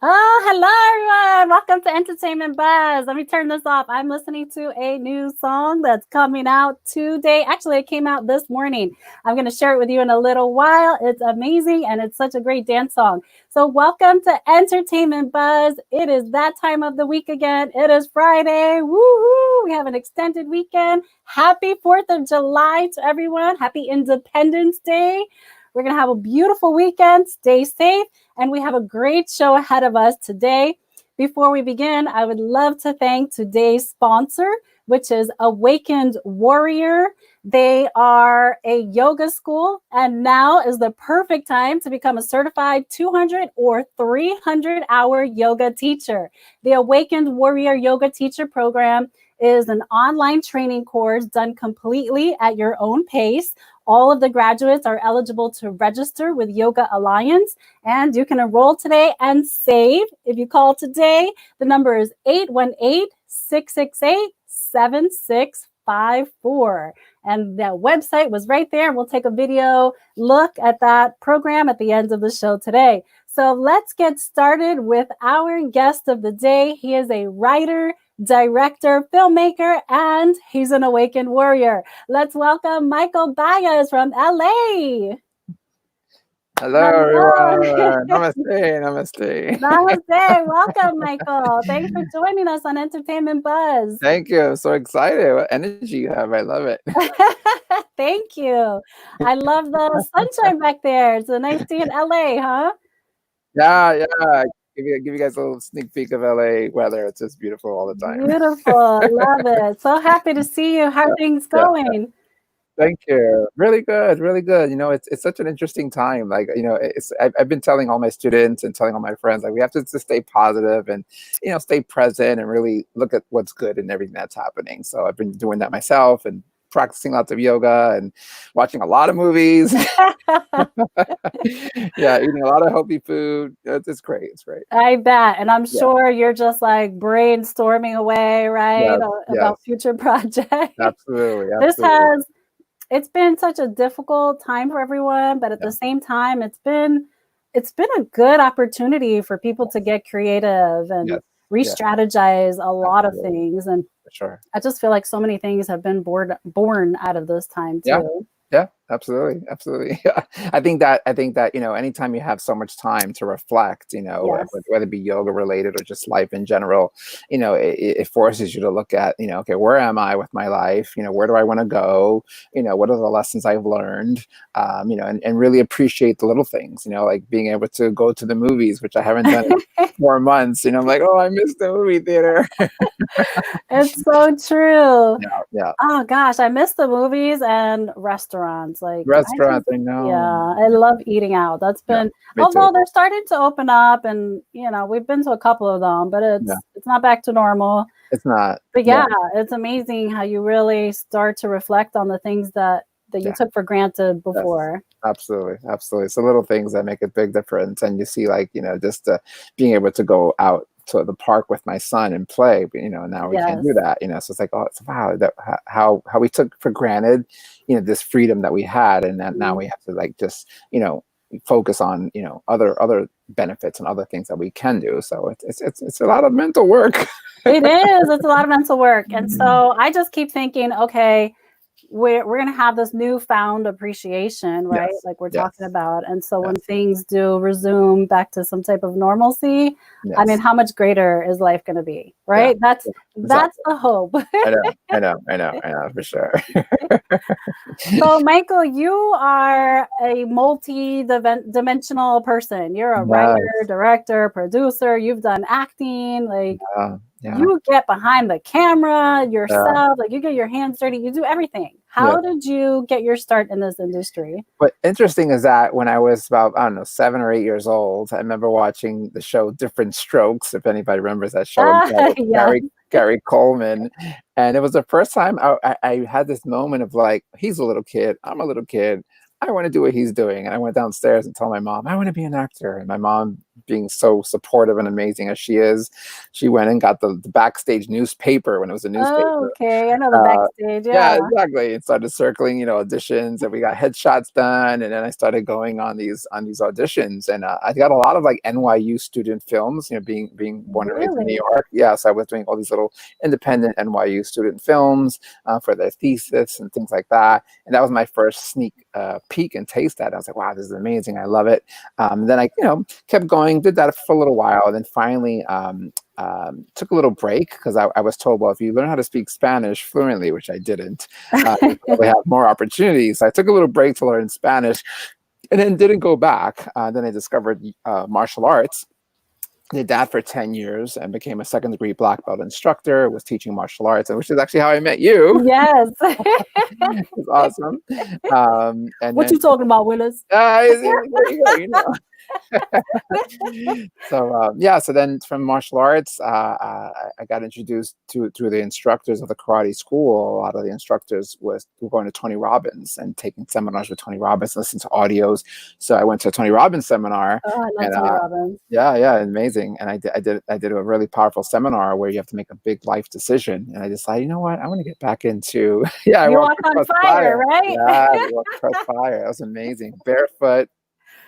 Oh, hello, everyone. Welcome to Entertainment Buzz. Let me turn this off. I'm listening to a new song that's coming out today. Actually, it came out this morning. I'm going to share it with you in a little while. It's amazing and it's such a great dance song. So, welcome to Entertainment Buzz. It is that time of the week again. It is Friday. Woo-hoo. We have an extended weekend. Happy 4th of July to everyone. Happy Independence Day. We're going to have a beautiful weekend. Stay safe. And we have a great show ahead of us today. Before we begin, I would love to thank today's sponsor, which is Awakened Warrior. They are a yoga school, and now is the perfect time to become a certified 200 or 300-hour yoga teacher. The Awakened Warrior Yoga Teacher Program is an online training course done completely at your own pace. All of the graduates are eligible to register with Yoga Alliance, and you can enroll today and save. If you call today, the number is 818-668-7654. And that website was right there. We'll take a video look at that program at the end of the show today. So let's get started with our guest of the day. He is a writer, director, filmmaker, and he's an awakened warrior. Let's welcome Michael Baez from LA. Hello, everyone. Namaste. Namaste. Welcome, Michael. Thanks for joining us on Entertainment Buzz. Thank you. I'm so excited. What energy you have. I love it. Thank you. I love the sunshine back there. It's a nice day in LA, huh? Yeah. Give you guys a little sneak peek of LA weather. It's just beautiful all the time. Beautiful. Love it. So happy to see you. How are things going? Thank you. Really good. Really good. It's such an interesting time. Like, I've been telling all my students and telling all my friends, like, we have to just stay positive and, stay present and really look at what's good in everything that's happening. So I've been doing that myself and practicing lots of yoga and watching a lot of movies. Yeah, eating a lot of healthy food. It's great. It's great. I bet. And I'm sure you're just like brainstorming away, right? About future projects. Absolutely. It's been such a difficult time for everyone, but at the same time, it's been a good opportunity for people to get creative and re-strategize a lot of things. And sure, I just feel like so many things have been born out of this time too. Yeah, absolutely. Yeah. I think that, anytime you have so much time to reflect, whether it be yoga related or just life in general, it forces you to look at, okay, where am I with my life? Where do I want to go? What are the lessons I've learned? And really appreciate the little things, like being able to go to the movies, which I haven't done in 4 months. I'm like, oh, I missed the movie theater. It's so true. Yeah. Oh gosh, I miss the movies and restaurants. I know. Yeah, I love eating out. That's been, although they're starting to open up, and we've been to a couple of them, but it's not back to normal. It's not. But it's amazing how you really start to reflect on the things that you took for granted before. Yes. Absolutely. It's the little things that make a big difference. And you see, like, just being able to go out to the park with my son and play, but now we can't do that. So it's like, oh, it's wow, that how we took for granted, this freedom that we had, and that now we have to, like, just focus on other benefits and other things that we can do. So it's a lot of mental work. It is. It's a lot of mental work, and so I just keep thinking, okay, we're going to have this newfound appreciation, right? Like we're talking about. And so when things do resume back to some type of normalcy, I mean, how much greater is life going to be, right? That's the hope. I know for sure. So Michael, you are a multi-dimensional person. You're a writer, director, producer. You've done acting, like you get behind the camera yourself, like you get your hands dirty, you do everything. How did you get your start in this industry? What interesting is that when I was about, 7 or 8 years old, I remember watching the show Different Strokes, if anybody remembers that show, Gary Coleman. And it was the first time I had this moment of, like, he's a little kid, I'm a little kid, I want to do what he's doing. And I went downstairs and told my mom, I want to be an actor. And my mom being so supportive and amazing as she is, she went and got the backstage newspaper when it was a Oh, newspaper. okay. I know the Uh, backstage. yeah, Yeah. exactly. It started circling, auditions, and we got headshots done, and then I started going on these auditions, and I got a lot of like NYU student films. Being born and raised in New Really? York, yeah. So I was doing all these little independent NYU student films for their thesis and things like that, and that was my first sneak peek and taste at it. I was like, wow, this is amazing. I love it. Then I, kept going, did that for a little while, and then finally. Took a little break because I was told, well, if you learn how to speak Spanish fluently, which I didn't, you probably have more opportunities. So I took a little break to learn Spanish and then didn't go back. Then I discovered martial arts. Did that for 10 years and became a second-degree black belt instructor, was teaching martial arts, and which is actually how I met you. Yes. It's awesome. And What then, you talking about, Willis? there you go. So then from martial arts, I got introduced through the instructors of the karate school. A lot of the instructors were going to Tony Robbins and taking seminars with Tony Robbins, listening to audios. So I went to a Tony Robbins seminar. Oh, I love And Tony Robbins. yeah, amazing. And I did a really powerful seminar where you have to make a big life decision. And I decided, you know what, I want to get back into I You walked walk on across fire, right? Yeah, I walked across fire. That was amazing. Barefoot.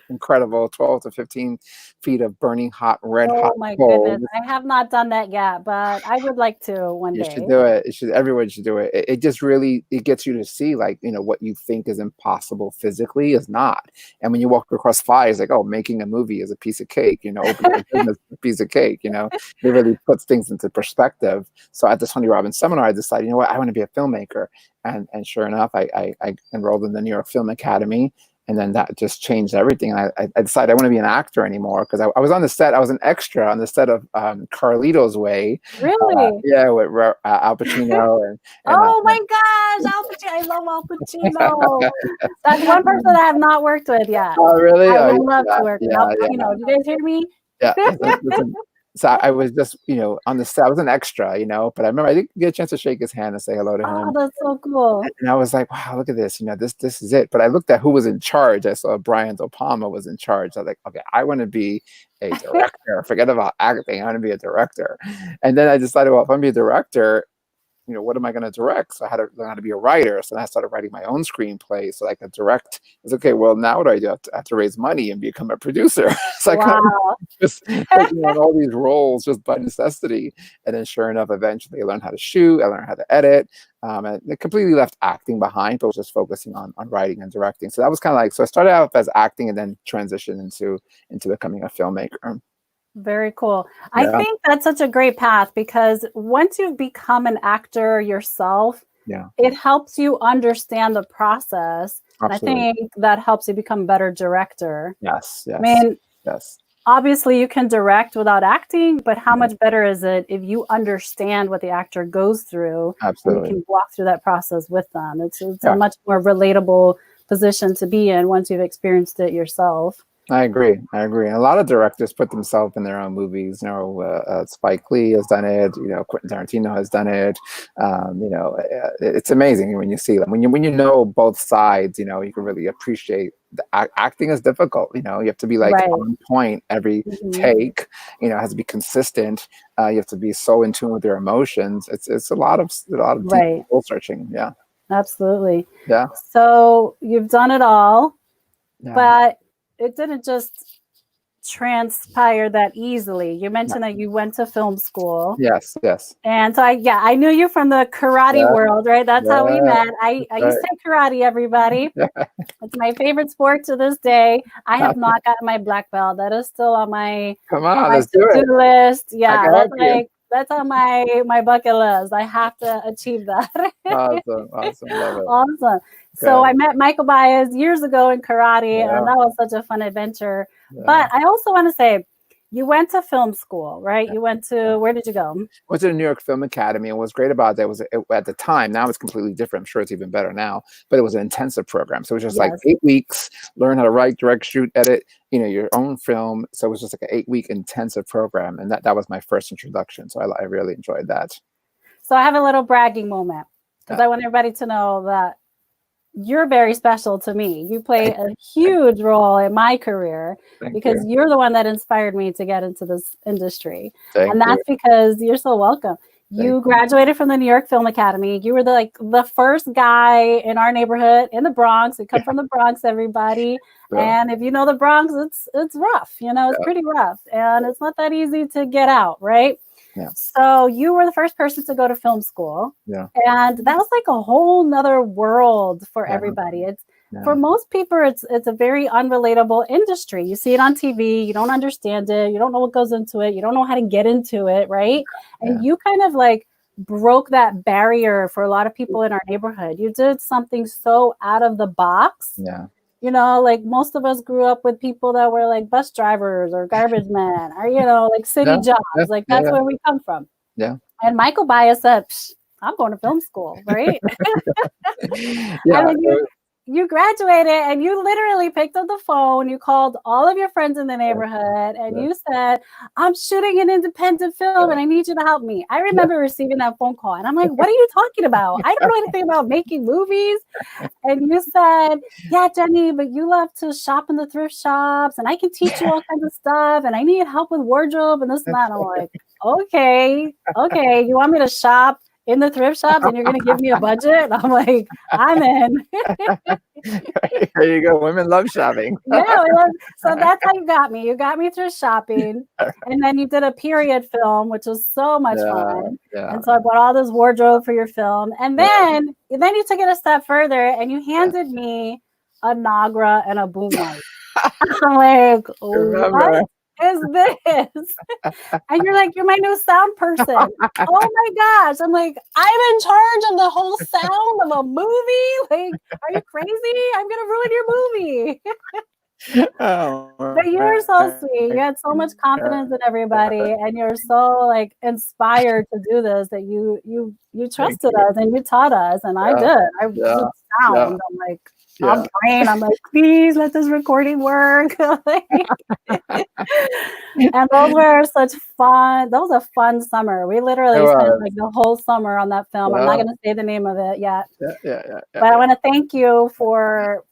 Incredible, 12 to 15 feet of burning hot, red Oh hot my goodness. coals. I have not done that yet, but I would like to one You should day. do it. Everyone should do it. It just really, it gets you to see, like, what you think is impossible physically is not. And when you walk across fire, it's like, oh, making a movie is a piece of cake, opening a business is a piece of cake, it really puts things into perspective. So at the Tony Robbins seminar, I decided, you know what, I want to be a filmmaker. And sure enough, I enrolled in the New York Film Academy. And then that just changed everything. I decided I want to be an actor anymore because I was on the set. I was an extra on the set of Carlito's Way. Really? Yeah, with Al Pacino and Oh my gosh, Al Pacino. I love Al Pacino. That's one person I have not worked with yet. oh, really? I Oh, would love to work with Al yeah. Pacino. Do you guys hear me? Yeah. So I was just, on the set. I was an extra, but I remember I didn't get a chance to shake his hand and say hello to Oh, him. that's so cool. And I was like, wow, look at this. This is it. But I looked at who was in charge. I saw Brian De Palma was in charge. I was like, okay, I want to be a director. Forget about acting. I want to be a director. And then I decided, well, if I'm going to be a director, what am I going to direct? So I had to learn how to be a writer. So then I started writing my own screenplay so I could direct. It's okay. Well, now what do? I have to raise money and become a producer. So I kind of just taking on all these roles just by necessity. And then sure enough, eventually I learned how to shoot. I learned how to edit. And it completely left acting behind, but was just focusing on writing and directing. So that was kind of like, so I started out as acting and then transitioned into becoming a filmmaker. Very cool. Yeah. I think that's such a great path because once you've become an actor yourself, it helps you understand the process. Absolutely. And I think that helps you become a better director. Yes. I mean, yes. Obviously you can direct without acting, but how much better is it if you understand what the actor goes through? Absolutely. And you can walk through that process with them. It's a much more relatable position to be in once you've experienced it yourself. I agree. And a lot of directors put themselves in their own movies. Spike Lee has done it. Quentin Tarantino has done it. It's amazing when you see them. When you know both sides, you can really appreciate. Acting is difficult. You have to be like on point every take. It has to be consistent. You have to be so in tune with your emotions. It's a lot of deep soul searching. Yeah. Absolutely. Yeah. So you've done it all, but it didn't just transpire that easily. You mentioned that you went to film school. Yes. And so I knew you from the karate world, right? That's how we met. I used to take karate, everybody. It's my favorite sport to this day. I have not gotten my black belt. That is still on my to-do list. Yeah, that's on my bucket list. I have to achieve that. Awesome. Love it. Awesome. So I met Michael Baez years ago in karate, and that was such a fun adventure. But I also want to say, you went to film school, right? You went to, where did you go? I went to the New York Film Academy, and what's great about that was at the time, now it's completely different. I'm sure it's even better now, but it was an intensive program. So it was just like 8 weeks, learn how to write, direct, shoot, edit, your own film. So it was just like an 8-week intensive program. And that was my first introduction. So I really enjoyed that. So I have a little bragging moment because I want everybody to know that you're very special to me. You play a huge role in my career because you're the one that inspired me to get into this industry. And that's because you're so welcome. You graduated from the New York Film Academy. You were the first guy in our neighborhood in the Bronx. We come from the Bronx, everybody. And if you know the Bronx, it's rough. You know, it's pretty rough. And it's not that easy to get out, right? Yeah. So you were the first person to go to film school. Yeah. And that was like a whole nother world for everybody. It's for most people, it's a very unrelatable industry. You see it on TV, you don't understand it, you don't know what goes into it, you don't know how to get into it, right? And you kind of like broke that barrier for a lot of people in our neighborhood. You did something so out of the box. Yeah. You know, like most of us grew up with people that were like bus drivers or garbage men or, you know, like city jobs. Like that's where we come from. Yeah. And Michael Baez said, I'm going to film school, right? Yeah. You graduated and you literally picked up the phone. You called all of your friends in the neighborhood and you said, I'm shooting an independent film and I need you to help me. I remember receiving that phone call and I'm like, what are you talking about? I don't know anything about making movies. And you said, yeah, Jenny, but you love to shop in the thrift shops and I can teach you all kinds of stuff and I need help with wardrobe and this and that. And I'm like, okay, you want me to shop in the thrift shops and you're going to give me a budget? I'm like, I'm in. There you go. Women love shopping. So that's how you got me. You got me through shopping. And then you did a period film, which was so much fun. Yeah. And so I bought all this wardrobe for your film. And then you took it a step further and you handed me a Nagra and a boom light. I'm like, what is this? And you're like, you're my new sound person. Oh my gosh. I'm like, I'm in charge of the whole sound of a movie. Like, are you crazy? I'm gonna ruin your movie. But you were so sweet. You had so much confidence in everybody, and you're so like inspired to do this that you trusted us and you taught us, and I did. I did sound. I'm like, I'm praying. I'm like, please let this recording work. And those were such fun. That was a fun summer. We literally spent like the whole summer on that film. I'm not going to say the name of it yet. But I want to thank you for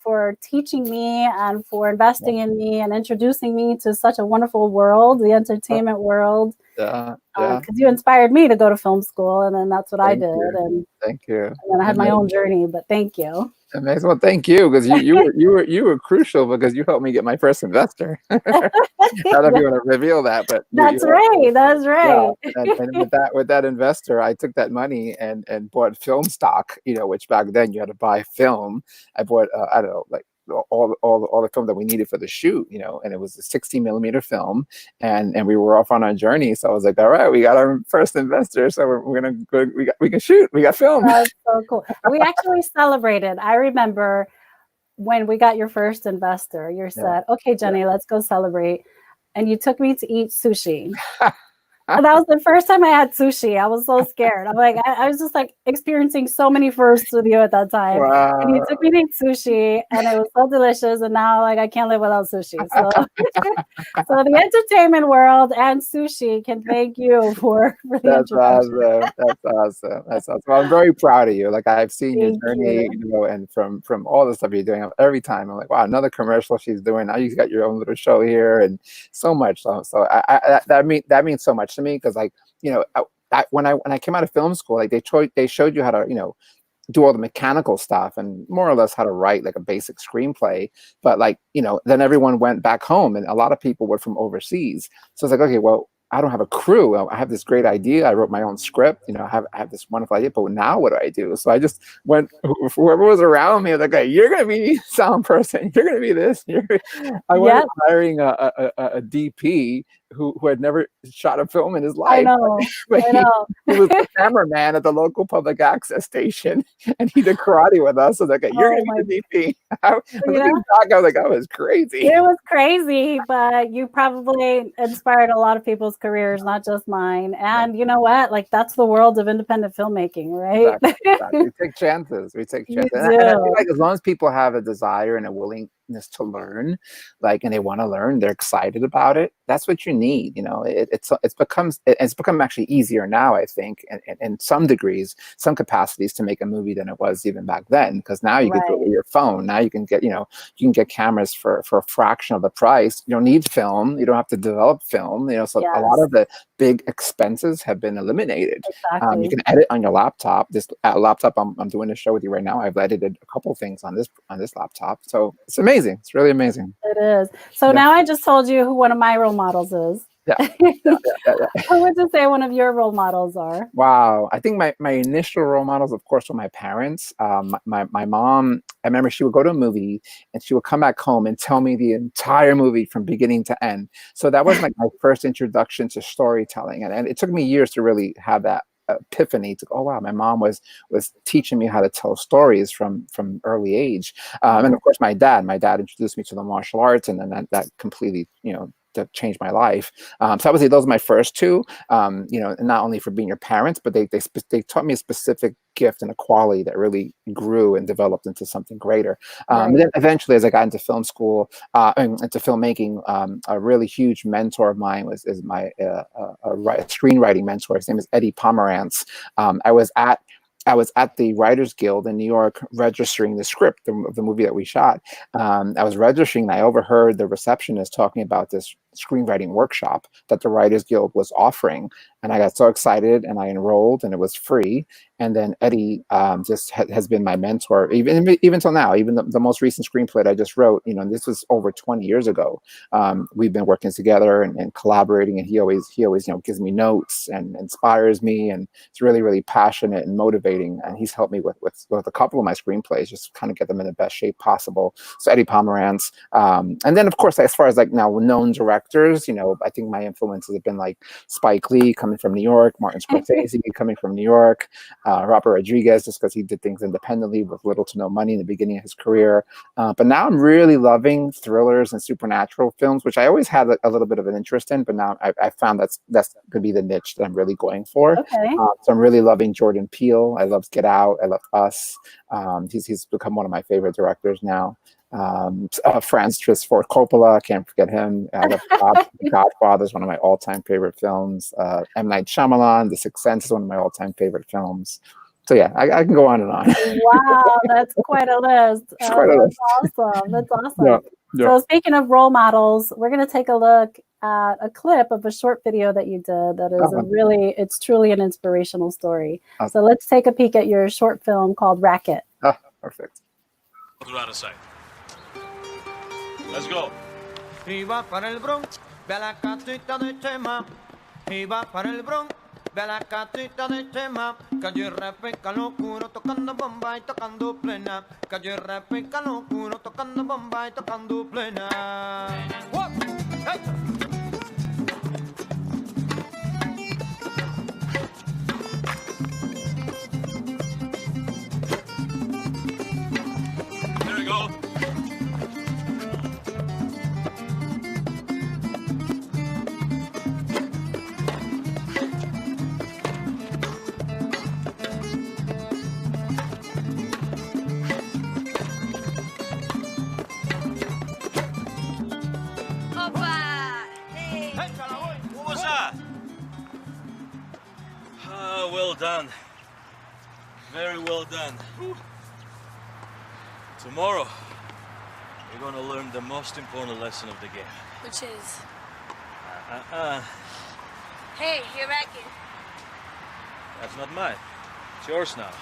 teaching me and for investing in me and introducing me to such a wonderful world, the entertainment world. Because you inspired me to go to film school, and then that's what I did. And thank you. And then I had my own journey, but thank you. Amazing. Well, thank you, because you were crucial because you helped me get my first investor. I don't know if you want to reveal that, but that's right. That's right. Yeah. And with that investor, I took that money and bought film stock. You know, which back then you had to buy film. I bought I don't know, like all the film that we needed for the shoot, you know, and it was a 60mm film, and we were off on our journey. So I was like, all right, we got our first investor, so we're gonna go. We can shoot. We got film. That's so cool. We actually celebrated. I remember when we got your first investor. You said, "Okay, Jenny, let's go celebrate," and you took me to eat sushi. And that was the first time I had sushi. I was so scared. I'm like, I was just like experiencing so many firsts with you at that time. Wow. And you took me to eat sushi and it was so delicious. And now like I can't live without sushi. So, so the entertainment world and sushi can thank you for the introduction. That's awesome. That's awesome. Well, I'm very proud of you. Like I've seen your journey, you know, and from all the stuff you're doing every time. I'm like, wow, another commercial she's doing. Now you got your own little show here and so much. So that means so much to me, because like, you know, when I came out of film school, like they showed you how to, you know, do all the mechanical stuff and more or less how to write like a basic screenplay. But like, you know, then everyone went back home and a lot of people were from overseas. So it's like, okay, well, I don't have a crew. I have this great idea. I wrote my own script. You know, I have this wonderful idea, but now what do I do? So I just went, whoever was around me, was like, okay, you're going to be sound person. You're going to be this. I went hiring a DP who had never shot a film in his life. I know. But he was the cameraman at the local public access station, and he did karate with us. So I was like, okay, you're going to be the DP. I was like, I was crazy. It was crazy, but you probably inspired a lot of people's careers, not just mine. And you know what? Like that's the world of independent filmmaking, right? Exactly. We take chances. I feel like as long as people have a desire and a eagerness to learn, like, and they want to learn, they're excited about it. That's what you need. It's become actually easier now, I think, in some degrees, some capacities, to make a movie than it was even back then, because now you could do it with your phone. Now you can get cameras for a fraction of the price. You don't need film. You don't have to develop film. So a lot of the big expenses have been eliminated. You can edit on your laptop. This laptop I'm doing a show with you right now, I've edited a couple things on this laptop. So it's amazing. It's really amazing. It is. So now I just told you who one of my role models is. Yeah. Who would you say one of your role models are? Wow. I think my initial role models, of course, were my parents. My mom, I remember she would go to a movie and she would come back home and tell me the entire movie from beginning to end. So that was like my first introduction to storytelling. And it took me years to really have that epiphany to go, oh wow, my mom was teaching me how to tell stories from early age. And of course, my dad introduced me to the martial arts, and then that completely, that changed my life. So I would say those are my first two, not only for being your parents, but they taught me a specific gift and a quality that really grew and developed into something greater. And then eventually, as I got into film school, into filmmaking, a really huge mentor of mine is my screenwriting mentor. His name is Eddie Pomerantz. I was at the Writers Guild in New York registering the script of the movie that we shot. I was registering, and I overheard the receptionist talking about this screenwriting workshop that the Writers Guild was offering. And I got so excited, and I enrolled, and it was free. And then Eddie just has been my mentor, even till now. Even the most recent screenplay I just wrote, this was over 20 years ago. We've been working together and collaborating, and he always gives me notes and inspires me, and it's really, really passionate and motivating. And he's helped me with a couple of my screenplays, just kind of get them in the best shape possible. So Eddie Pomerantz. And then, of course, as far as like now known directors, I think my influences have been like Spike Lee, coming from New York, Martin Scorsese, coming from New York, Robert Rodriguez, just because he did things independently with little to no money in the beginning of his career. But now I'm really loving thrillers and supernatural films, which I always had a little bit of an interest in, but now I found that's going to be the niche that I'm really going for. So I'm really loving Jordan Peele. I love Get Out. I love Us. He's become one of my favorite directors now. Francis Ford Coppola, can't forget him. I love Godfather is one of my all-time favorite films. M. Night Shyamalan, The Sixth Sense is one of my all-time favorite films. So yeah, I can go on and on. Wow, that's quite a list. That's awesome. That's awesome. Yeah. So speaking of role models, we're going to take a look at a clip of a short video that you did that is it's truly an inspirational story. So let's take a peek at your short film called Racket. Perfect. Out of sight. Let's go. Iba para el Bronx, ve a la casita de Chema. Iba para el Bronx, ve a la casita de Chema. Calle Repica locuro, tocando bomba y tocando plena. Calle Repica locuro, tocando bomba y tocando plena. Hey. There we go. Well done. Very well done. Tomorrow, we're going to learn the most important lesson of the game. Which is? Hey, your racket. That's not mine. It's yours now.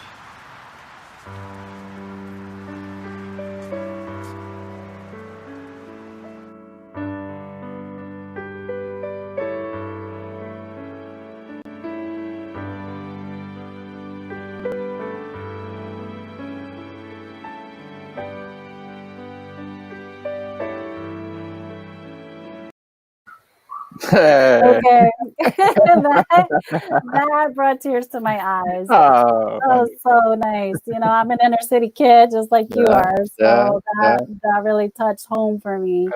Okay. that brought tears to my eyes. That was so nice. I'm an inner city kid just like you are. So that really touched home for me.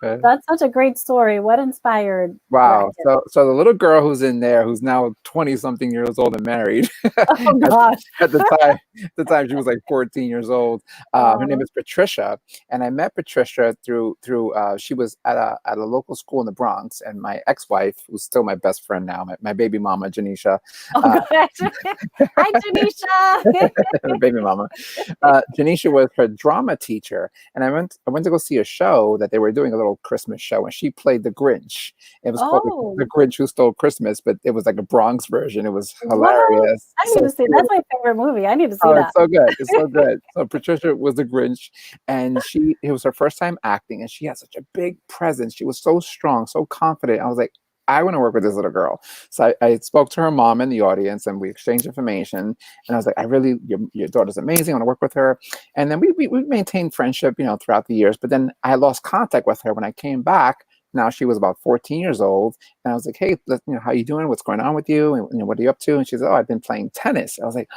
Okay. That's such a great story. What inspired Wow. Racket? So the little girl who's in there, who's now 20 something years old and married, Oh gosh. at the time she was like 14 years old. Her name is Patricia, and I met Patricia through she was at a local school in the Bronx, and my ex-wife, who's still my best friend now, my baby mama Janisha, Oh gosh. Hi, Janisha. baby mama, Janisha was her drama teacher, and I went to go see a show that they were doing, a little Christmas show, and she played the Grinch. It was called Oh. the Grinch Who Stole Christmas, but it was like a Bronx version. It was What? hilarious. I need to see. That's my favorite movie. I need to see Oh, that. it's so good. It's so good. So Patricia was the Grinch, and it was her first time acting, and she had such a big presence. She was so strong, so confident. I was like, I want to work with this little girl. So I spoke to her mom in the audience, and we exchanged information. And I was like, your daughter's amazing. I want to work with her. And then we maintained friendship, throughout the years. But then I lost contact with her when I came back. Now she was about 14 years old, and I was like, "Hey, how you doing? What's going on with you? And what are you up to?" And she said, "Oh, I've been playing tennis." I was like,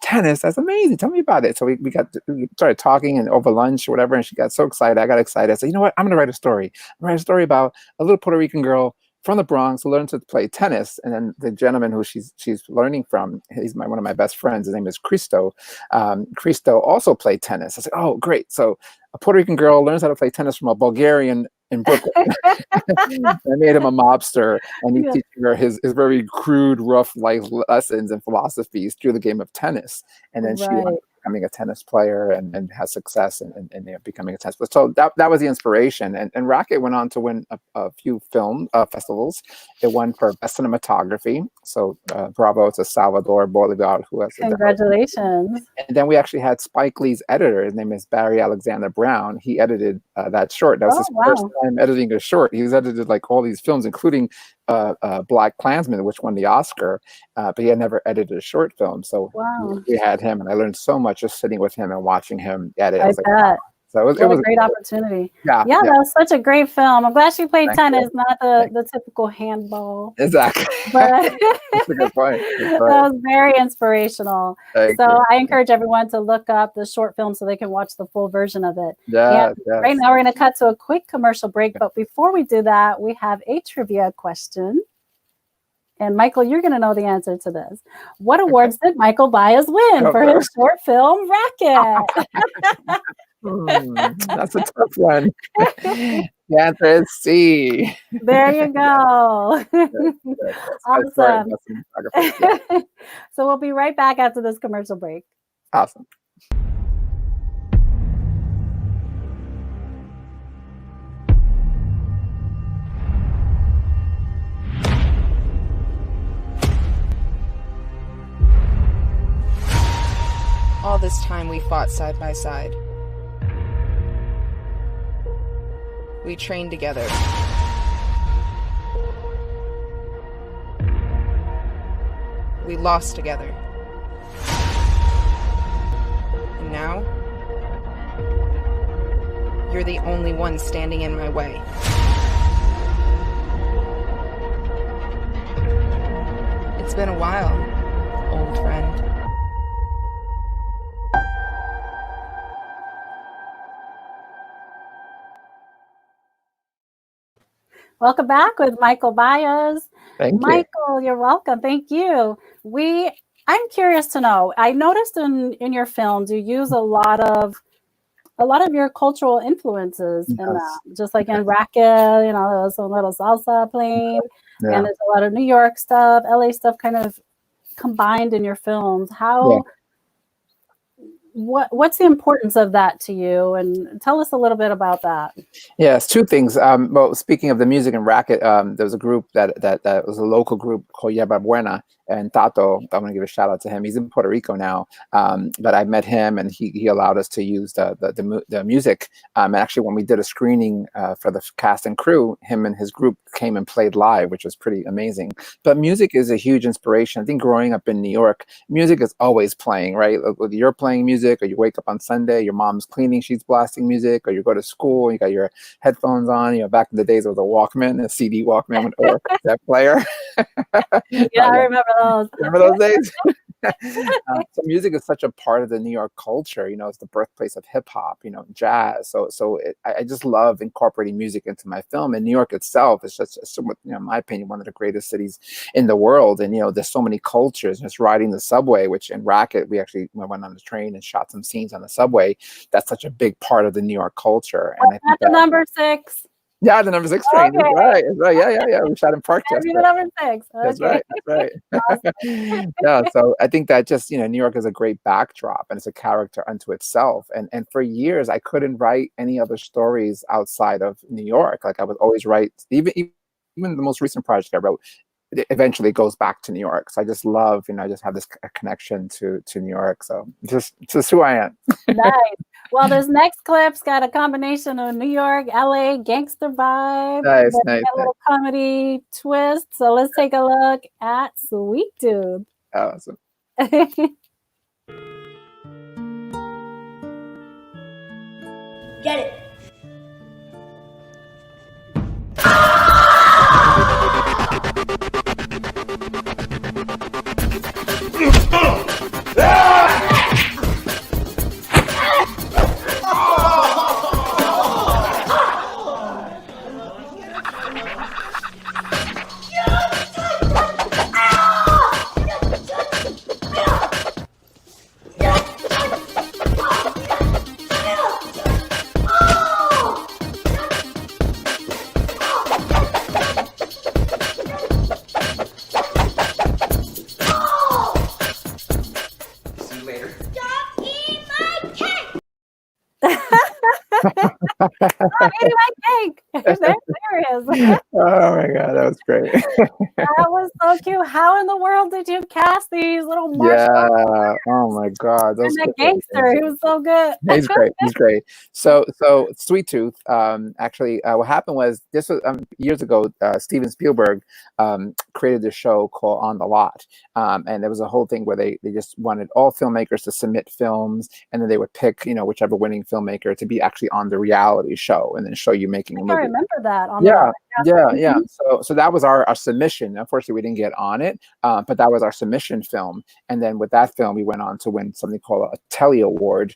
"Tennis? That's amazing. Tell me about it." So we started talking, and over lunch or whatever, and she got so excited. I got excited. I said, "You know what? I'm going to write a story. Write a story about a little Puerto Rican girl from the Bronx who learned to play tennis." And then the gentleman who she's learning from, he's one of my best friends. His name is Cristo. Cristo also played tennis. I said, "Oh, great." So a Puerto Rican girl learns how to play tennis from a Bulgarian in Brooklyn. I made him a mobster, and he's teaching her his very crude, rough life lessons and philosophies through the game of tennis. And then she wound up becoming a tennis player and has success and becoming a tennis player. So that was the inspiration. And Racket went on to win a few film festivals. It won for best cinematography. So bravo to Salvador Bolivar, who has Congratulations. And then we actually had Spike Lee's editor. His name is Barry Alexander Brown. He edited that short. That was his first time editing a short. He's edited like all these films, including Black Klansman, which won the Oscar, but he had never edited a short film. So we had him, and I learned so much just sitting with him and watching him edit. I was like, wow. So it was a great opportunity. Yeah, that was such a great film. I'm glad she played tennis, not the Thank typical handball. Exactly. But that's a good point. That was very inspirational. Thank so you. I encourage everyone to look up the short film so they can watch the full version of it. Yes. Right now we're going to cut to a quick commercial break. But before we do that, we have a trivia question. And Michael, you're going to know the answer to this. What awards did Michael Baez win for his short film Racket? That's a tough one. The answer is C. There you go. Awesome. So we'll be right back after this commercial break. Awesome. All this time we fought side by side. We trained together. We lost together. And now, you're the only one standing in my way. It's been a while, old friend. Welcome back with Michael Baez. Thank you. Michael, you're welcome. Thank you. I'm curious to know, I noticed in your films you use a lot of your cultural influences in that. Just like in Racket, there's a little salsa playing, and there's a lot of New York stuff, LA stuff kind of combined in your films. What's the importance of that to you? And tell us a little bit about that. Yes, two things. Well, speaking of the music and Racket, there was a group that was a local group called Yerba Buena, and Tato, I'm going to give a shout out to him. He's in Puerto Rico now, but I met him, and he allowed us to use the music. And actually, when we did a screening for the cast and crew, him and his group came and played live, which was pretty amazing. But music is a huge inspiration. I think growing up in New York, music is always playing, right? Whether you're playing music, or you wake up on Sunday, your mom's cleaning, she's blasting music, or you go to school, you got your headphones on. Back in the days, there was a Walkman, a CD Walkman with a cassette player. Yeah, I remember those. Remember those days? So music is such a part of the New York culture. It's the birthplace of hip hop, jazz. I just love incorporating music into my film. And New York itself is just, in my opinion, one of the greatest cities in the world. And there's so many cultures. Just riding the subway, which in Racket we actually went on the train and shot some scenes on the subway. That's such a big part of the New York culture. And I think the number 6. Yeah, the number 6 train. Okay. That's right. Yeah. We shot in Parkchester. The number 6. Okay. That's right. Yeah. So I think that just, New York is a great backdrop, and it's a character unto itself. And for years, I couldn't write any other stories outside of New York. Like I would always write, even the most recent project I wrote, it eventually goes back to New York. So I just love, I just have this connection to New York. So just who I am. Nice. Well, this next clip's got a combination of New York, LA, gangster vibe. Nice. A little comedy twist. So let's take a look at Sweet Tooth. Awesome. Get it. Stop eating my cake. They're serious. Oh my God, that was great. That was so cute. How in the world did you cast these little marshmallows? Oh my God. And that gangster, he was so good. He's great. So Sweet Tooth, actually, what happened was, this was years ago, Steven Spielberg created this show called On the Lot. And there was a whole thing where they just wanted all filmmakers to submit films, and then they would pick, whichever winning filmmaker to be actually on the reality show and then show you making a movie. I remember that. Yeah. So that was our submission. Unfortunately, we didn't get on it, but that was our submission film. And then with that film, we went on to win something called a Telly Award,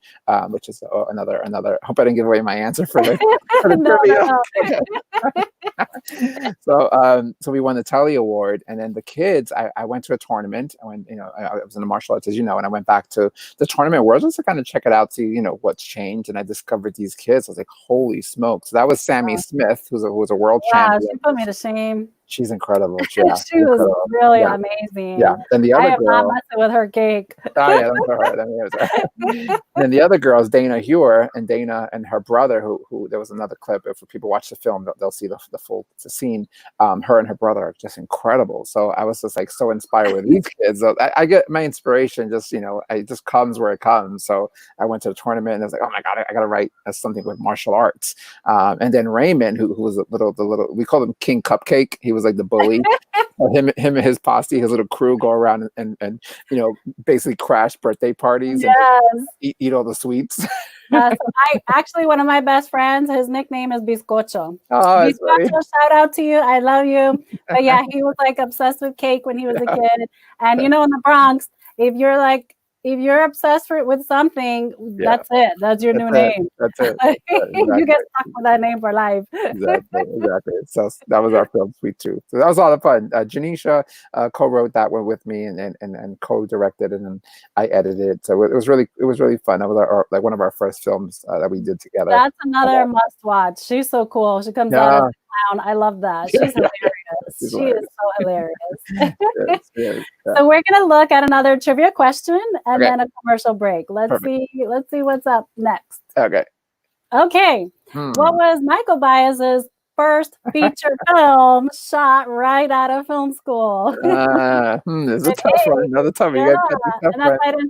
which is another. I hope I didn't give away my answer for the trivia. So we won the Telly Award, and then the kids. I went to a tournament. I was in the martial arts, as you know, and I went back to the tournament world just to kind of check it out, see what's changed. And I discovered these kids. I was like, holy smokes! So that was Sammy Smith, who's a world champion. She put me to shame. She's incredible. She was really amazing. Yeah. Then the other girl, not messing with her cake. Oh yeah, that's all right. Then the other girl is Dana Hewer, and Dana and her brother, who there was another clip. If people watch the film, they'll see the full scene. Her and her brother are just incredible. So I was just like so inspired with these kids. So I get my inspiration just it just comes where it comes. So I went to the tournament and I was like, oh my God, I got to write something with martial arts. And then Raymond, who was the little, we called him King Cupcake. He was like the bully. him and his posse, his little crew, go around and basically crash birthday parties and eat all the sweets. So one of my best friends, his nickname is Bizcocho. Oh, Bizcocho, shout out to you. I love you. But yeah, he was like obsessed with cake when he was a kid. And in the Bronx, if you're obsessed with something, that's it. That's your new name. That's it. You get stuck with that name for life. Exactly. So that was our film, Sweet Tooth. So that was a lot of fun. Janisha co-wrote that one with me and co-directed it, and I edited it. So it was really fun. That was one of our first films that we did together. That's another must watch. She's so cool. She comes out of town. I love that. She's hilarious. She is so hilarious. So we're gonna look at another trivia question and then a commercial break. Let's see what's up next. Okay. What was Michael Baez's first feature film shot right out of film school? This is a tough one. Another time.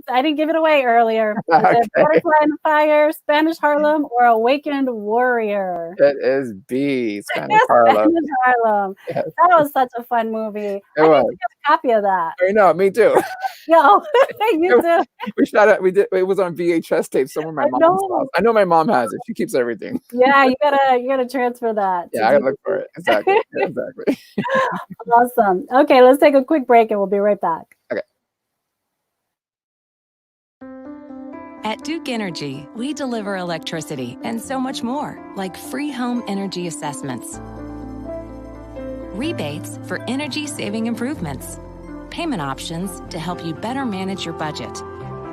I didn't give it away earlier. Butterfly in the Fire, Spanish Harlem, or Awakened Warrior? It is B. Spanish Harlem. Yes. That was such a fun movie. I need to get a copy of that. I know, me too. Yo, you too. We shot it. We did. It was on VHS tape somewhere. My mom's house. I know my mom has it. She keeps everything. Yeah, you gotta transfer that. Yeah, I gotta look for it. Exactly. Awesome. Okay, let's take a quick break and we'll be right back. Okay. At Duke Energy, we deliver electricity and so much more, like free home energy assessments, rebates for energy-saving improvements, payment options to help you better manage your budget,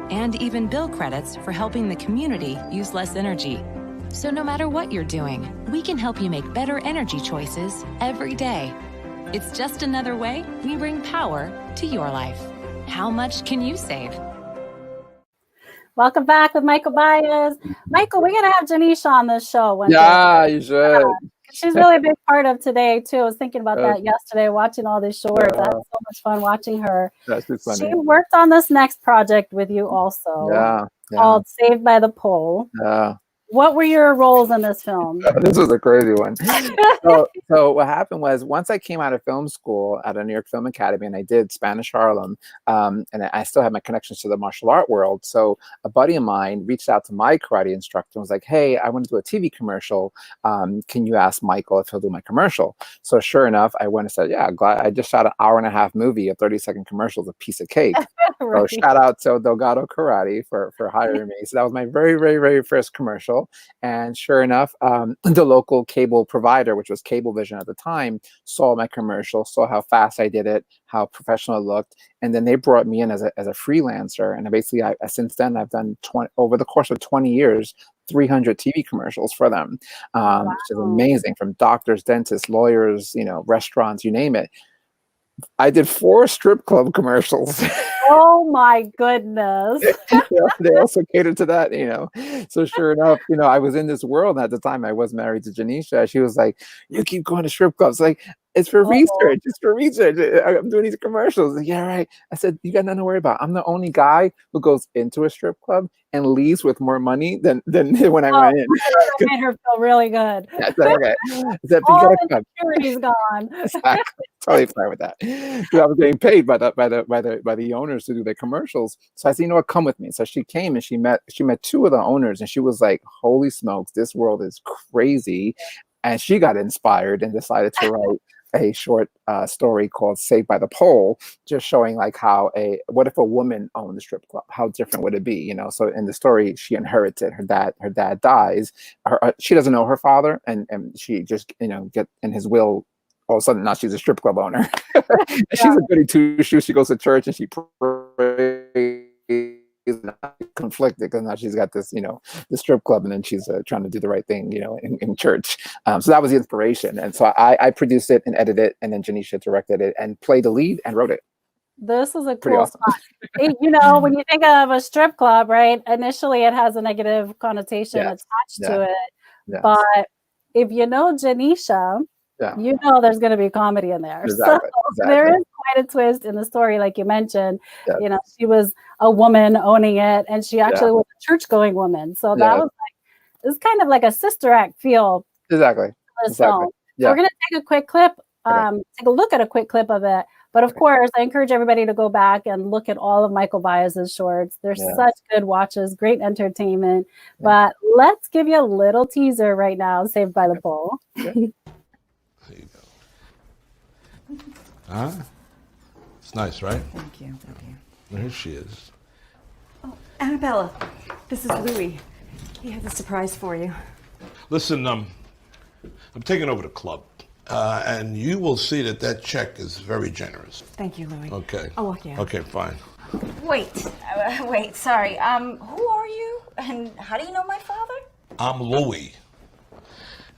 and even bill credits for helping the community use less energy. So no matter what you're doing, we can help you make better energy choices every day. It's just another way we bring power to your life. How much can you save? Welcome back with Michael Baez. Michael, we're going to have Janisha on this show one Yeah, day. you should. She's really a big part of today, too. I was thinking about that yesterday, watching all these shorts. I had so much fun watching her. That's too funny. She worked on this next project with you also, called Saved by the Pole. Yeah. What were your roles in this film? This was a crazy one. So what happened was, once I came out of film school at a New York Film Academy, and I did Spanish Harlem, and I still had my connections to the martial art world. So a buddy of mine reached out to my karate instructor and was like, hey, I want to do a TV commercial. Can you ask Michael if he'll do my commercial? So sure enough, I went and said, yeah, glad. I just shot an 1.5-hour movie. A 30-second commercial is a piece of cake. Right. So shout out to Delgado Karate for hiring me. So that was my very, very, very first commercial. And sure enough, the local cable provider, which was Cablevision at the time, saw my commercial, saw how fast I did it, how professional it looked, and then they brought me in as a freelancer. And basically, since then, I've done over the course of 20 years, 300 TV commercials for them, which is amazing. From doctors, dentists, lawyers, restaurants, you name it. I did 4 strip club commercials. Oh my goodness. They also catered to that, So sure enough, I was in this world. And at the time I was married to Janisha. She was like, you keep going to strip clubs. Like, it's for research. It's for research. I'm doing these commercials. Like, yeah, right. I said, you got nothing to worry about. I'm the only guy who goes into a strip club and leaves with more money than when I went in. That made her feel really good. I said, okay. I said, All the security's gone. Exactly. Totally fine with that. So I was getting paid by the owners to do their commercials. So I said, what, come with me. So she came and she met 2 of the owners, and she was like, holy smokes, this world is crazy. And she got inspired and decided to write a short story called Saved by the Pole, just showing like what if a woman owned the strip club? How different would it be? So in the story, she inherits it. Her dad dies. She doesn't know her father, and she just, get in his will. All of a sudden, now she's a strip club owner. She's a goody two-shoes. She goes to church and she prays. Conflicted because now she's got this, the strip club, and then she's trying to do the right thing, in church. So that was the inspiration, and so I produced it and edited it, and then Janisha directed it and played the lead and wrote it. This is a Pretty cool awesome. spot. When you think of a strip club, right? Initially, it has a negative connotation attached to it, but if you know Janisha, there's going to be comedy in there. Exactly. So there is quite a twist in the story, like you mentioned. She was a woman owning it, and she actually was a church-going woman. So that was it's kind of like a sister act feel. Exactly. So we're going to take a quick clip, take a look at a quick clip of it. But of course, I encourage everybody to go back and look at all of Michael Baez's shorts. They're such good watches, great entertainment. But let's give you a little teaser right now, Saved by the Pole. There you go. Huh? It's nice, right? Thank you. There she is. Oh, Annabella, this is Louis. He has a surprise for you. Listen, I'm taking over the club, and you will see that check is very generous. Thank you, Louis. Okay. I'll walk you out. Okay, fine. Wait, sorry. Who are you? And how do you know my father? I'm Louis.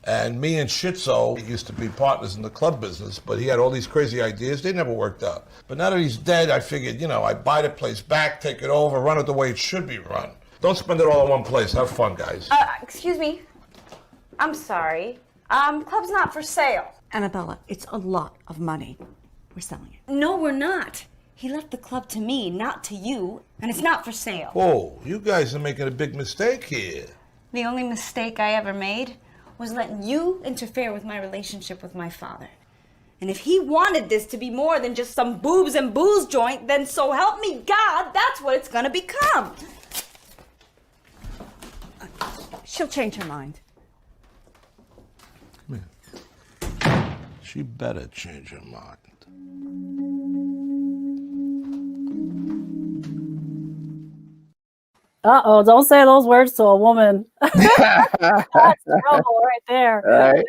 And me and Shitzo used to be partners in the club business, but he had all these crazy ideas. They never worked out. But now that he's dead, I figured, I buy the place back, take it over, run it the way it should be run. Don't spend it all in one place. Have fun, guys. Excuse me. I'm sorry. Club's not for sale. Annabella, it's a lot of money. We're selling it. No, we're not. He left the club to me, not to you, and it's not for sale. Whoa, you guys are making a big mistake here. The only mistake I ever made was letting you interfere with my relationship with my father. And if he wanted this to be more than just some boobs and booze joint, then so help me God, that's what it's gonna become. She'll change her mind. Come here. She better change her mind. Uh-oh, don't say those words to a woman. That's trouble right there. Right.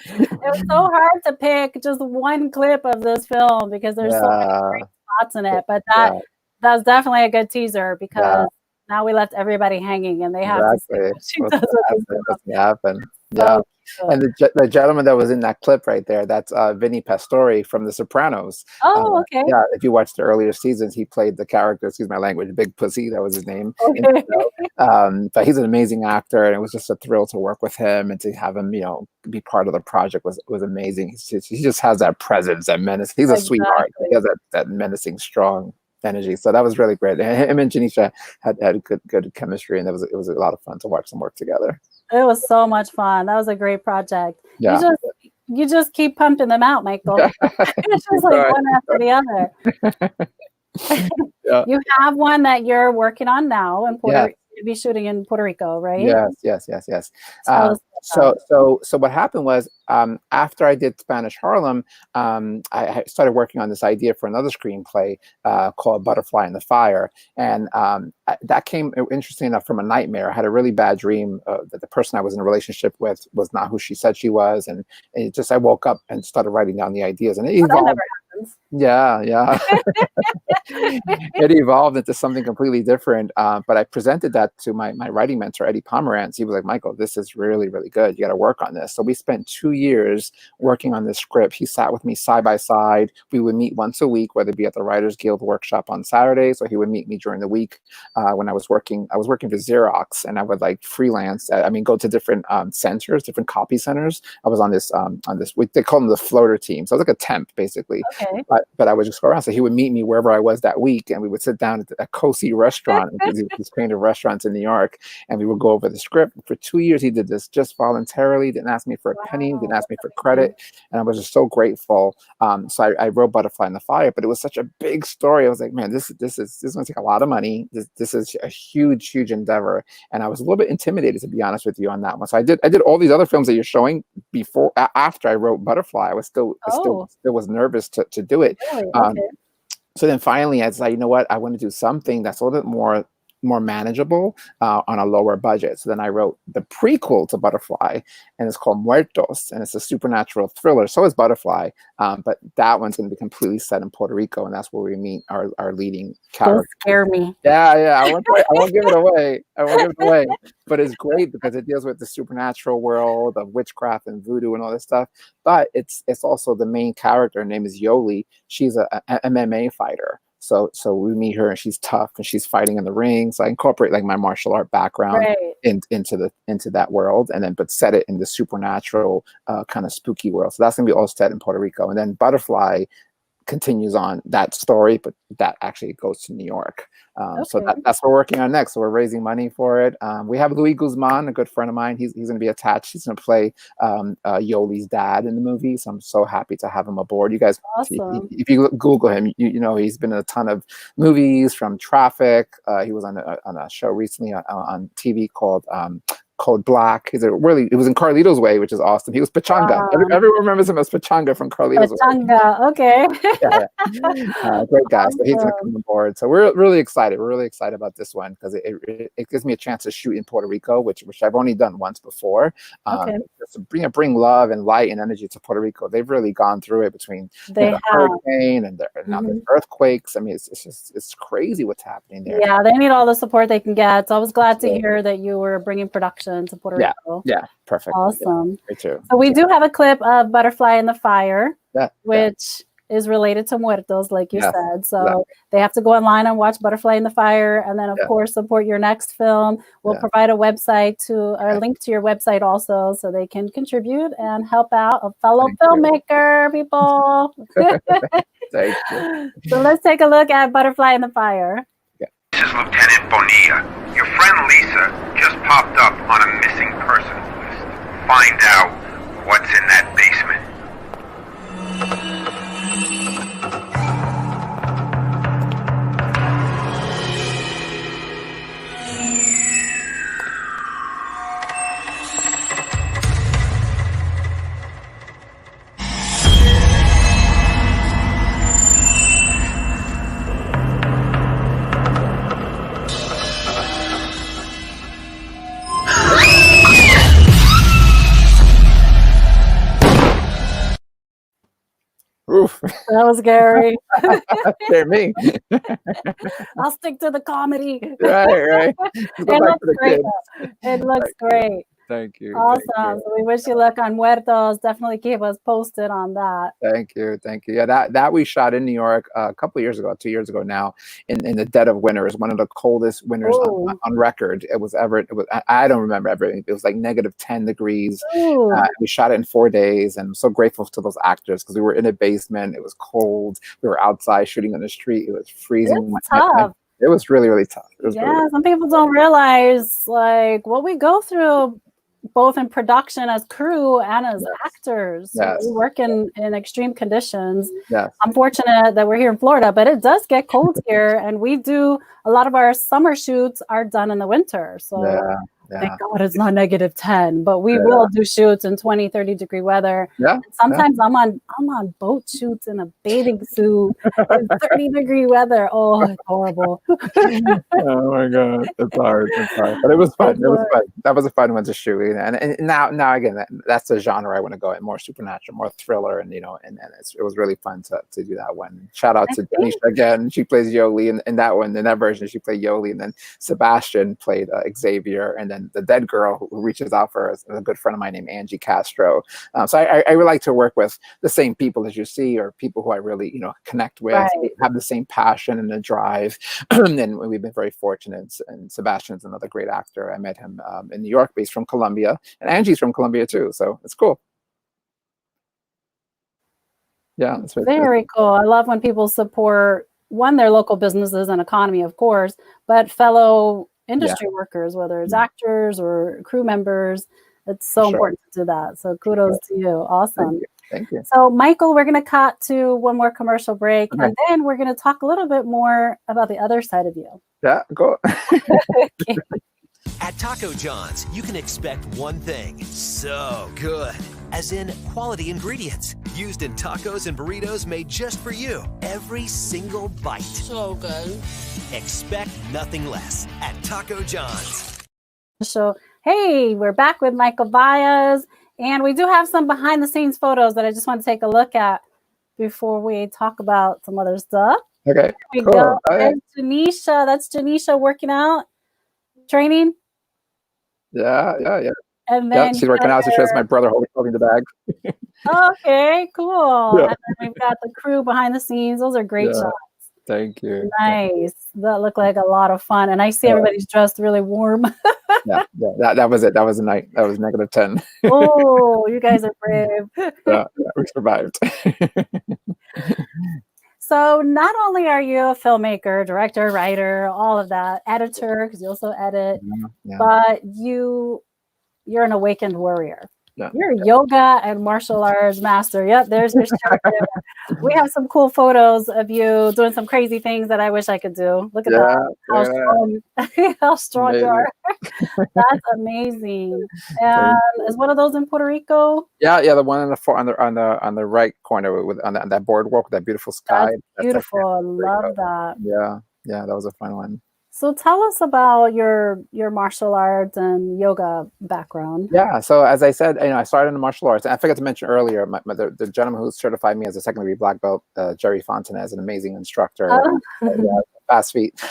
It was so hard to pick just one clip of this film because there's so many great spots in it. But that's definitely a good teaser because now we left everybody hanging and they have to see what she does with this happen. So and the gentleman that was in that clip right there, that's Vinny Pastore from The Sopranos. Oh, okay. Yeah, if you watched the earlier seasons, he played the character, excuse my language, Big Pussy, that was his name. Okay. But he's an amazing actor, and it was just a thrill to work with him and to have him, be part of the project was amazing. He just has that presence, that menace. He's a sweetheart. He has that menacing, strong energy. So that was really great. Him and Janisha had good chemistry, and it was a lot of fun to watch them work together. It was so much fun. That was a great project. Yeah. You just keep pumping them out, Michael. It's just like one after the other. You have one that you're working on now in Puerto Rico. You'll be shooting in Puerto Rico, right? Yes. So what happened was after I did Spanish Harlem, I started working on this idea for another screenplay called Butterfly in the Fire, and that came, interesting enough, from a nightmare. I had a really bad dream that the person I was in a relationship with was not who she said she was, and I woke up and started writing down the ideas, and it evolved. That never happens. Yeah. It evolved into something completely different. But I presented that to my writing mentor, Eddie Pomerantz. He was like, Michael, this is really, really good. You got to work on this. So we spent 2 years working on this script. He sat with me side by side. We would meet once a week, whether it be at the Writers Guild workshop on Saturdays, or he would meet me during the week when I was working for Xerox, and I would freelance. Go to different centers, different copy centers. I was on this, they call them the floater team. So I was like a temp, basically. Okay. But I would just go around. So he would meet me wherever I was that week, and we would sit down at a Cosi restaurant, these kind of restaurants in New York, and we would go over the script. For 2 years, he did this just voluntarily, didn't ask me for a penny, didn't ask me for credit, and I was just so grateful. So I wrote Butterfly in the Fire, but it was such a big story. I was like, man, this is going to take a lot of money. This is a huge endeavor, and I was a little bit intimidated, to be honest with you, on that one. So I did all these other films that you're showing after I wrote Butterfly. I was still was nervous to do it. Really? Okay. So then finally I decided, you know what, I want to do something that's a little bit more manageable on a lower budget. So then I wrote the prequel to Butterfly, and it's called Muertos, and it's a supernatural thriller. So is Butterfly, but that one's going to be completely set in Puerto Rico, and that's where we meet our leading character. Don't scare me. Yeah. I won't give it away. But it's great because it deals with the supernatural world of witchcraft and voodoo and all this stuff. But it's also the main character. Her name is Yoli. She's a MMA fighter. So we meet her, and she's tough, and she's fighting in the ring. So I incorporate my martial art background into that world, and then but set it in the supernatural kind of spooky world. So that's gonna be all set in Puerto Rico, and then Butterfly continues on that story, but that actually goes to New York. So that's what we're working on next. So we're raising money for it. We have Luis Guzman, a good friend of mine. He's going to be attached. He's going to play Yoli's dad in the movie. So I'm so happy to have him aboard. You guys, if you Google him, you know he's been in a ton of movies, from Traffic. He was on a show recently on TV called Code Black. It was in Carlito's Way, which is awesome. He was Pachanga. Everyone remembers him as Pachanga from Carlito's Way. Pachanga, okay. Great guy. So he's going to come on board. So we're really excited. We're really excited about this one because it gives me a chance to shoot in Puerto Rico, which I've only done once before. To bring love and light and energy to Puerto Rico. They've really gone through it between the hurricane and now the earthquakes. I mean, it's crazy what's happening there. Yeah, they need all the support they can get. So I was glad to hear that you were bringing production to Puerto Rico. Yeah, perfect. Awesome. Me too. So we do have a clip of Butterfly in the Fire, which is related to Muertos, like you said. So they have to go online and watch Butterfly in the Fire, and then of course support your next film. We'll provide a website or a link to your website also, so they can contribute and help out a fellow filmmaker, people. Thank you. So let's take a look at Butterfly in the Fire. This is Lieutenant Bonilla. Your friend Lisa just popped up on a missing persons list. Find out what's in that basement. Oof. That was scary. Scare me. I'll stick to the comedy. Right. It looks great. It looks great. Thank you. Awesome. Thank you. So we wish you luck on Muertos. Definitely keep us posted on that. Thank you. Yeah, that we shot in New York a couple of years ago, 2 years ago now, in the dead of winter. It was one of the coldest winters on record. It was I don't remember everything. It was like -10 degrees. We shot it in 4 days, and I'm so grateful to those actors because we were in a basement. It was cold. We were outside shooting on the street. It was freezing. It's tough. It was really, really tough. Some people don't realize like what we go through, both in production as crew and as actors. Yes. We work in extreme conditions. Yes. I'm fortunate that we're here in Florida, but it does get cold here, and we do a lot of our summer shoots are done in the winter. So thank God it's not -10, but we will do shoots in 20, 30 degree weather. Yeah. Sometimes I'm on boat shoots in a bathing suit in 30 degree weather. Oh, it's horrible. Oh my God, it's hard. But it was fun. That was a fun one to shoot. And now again, that's the genre I want to go in, more supernatural, more thriller, and it was really fun to do that one. Shout out to Denise again. She plays Yoli in that one. In that version, she played Yoli, and then Sebastian played Xavier, and then the dead girl who reaches out for us is a good friend of mine named Angie Castro. So I really like to work with the same people as you see, or people who I really connect with, have the same passion and the drive. And we've been very fortunate. And Sebastian's another great actor. I met him in New York, but he's from Colombia, and Angie's from Colombia too. So it's cool. Yeah, it's very cool. I love when people support their local businesses and economy, of course, but fellow industry workers, whether it's actors or crew members. It's so important to do that. So kudos to you. Awesome. Thank you. So Michael, we're going to cut to one more commercial break, and then we're going to talk a little bit more about the other side of you. Yeah, go. At Taco John's, you can expect one thing, so good, as in quality ingredients used in tacos and burritos made just for you. Every single bite. So good. Expect nothing less at Taco John's. So, hey, we're back with Michael Baez, and we do have some behind the scenes photos that I just want to take a look at before we talk about some other stuff. Okay. Here we go. There's Janisha. That's Janisha working out, training. Yeah. And then she's working out. So she has my brother holding the bag. Okay, cool. And then we've got the crew behind the scenes. Those are great shots. Thank you. Nice. That looked like a lot of fun. And I see everybody's dressed really warm. That was it. That was the night. That was -10. Oh, you guys are brave. Yeah, we survived. So not only are you a filmmaker, director, writer, all of that, editor, because you also edit, but you're an awakened warrior. You're a yoga and martial arts master. Yep, there's your shirt there. We have some cool photos of you doing some crazy things that I wish I could do. Look at that. How strong you are. That's amazing. And is one of those in Puerto Rico? Yeah, the one on the right corner on that boardwalk with that beautiful sky. That's beautiful. I love that. Yeah, that was a fun one. So tell us about your martial arts and yoga background. Yeah. So as I said, I started in the martial arts. And I forgot to mention earlier, the gentleman who certified me as a second degree black belt, Jerry Fontanez, an amazing instructor. Fast feet.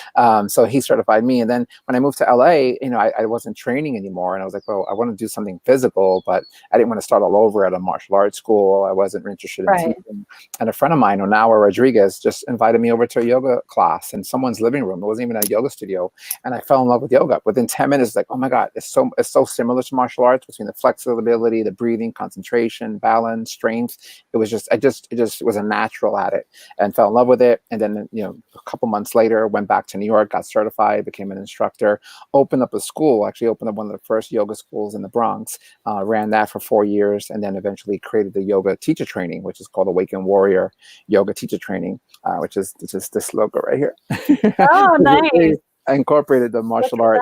So he certified me. And then when I moved to LA, I wasn't training anymore. And I was like, well, I want to do something physical, but I didn't want to start all over at a martial arts school. I wasn't interested in teaching. And a friend of mine, Onawa Rodriguez, just invited me over to a yoga class in someone's living room. It wasn't even a yoga studio. And I fell in love with yoga. Within 10 minutes, like, oh my God, it's so similar to martial arts between the flexibility, the breathing, concentration, balance, strength. It was just, it just was a natural at it, and fell in love with it. And then, a couple months later, went back to New York, got certified, became an instructor, opened up a school, actually opened up one of the first yoga schools in the Bronx, ran that for 4 years, and then eventually created the yoga teacher training, which is called Awakened Warrior Yoga Teacher Training, which is this logo right here. Oh, nice. I incorporated the martial art,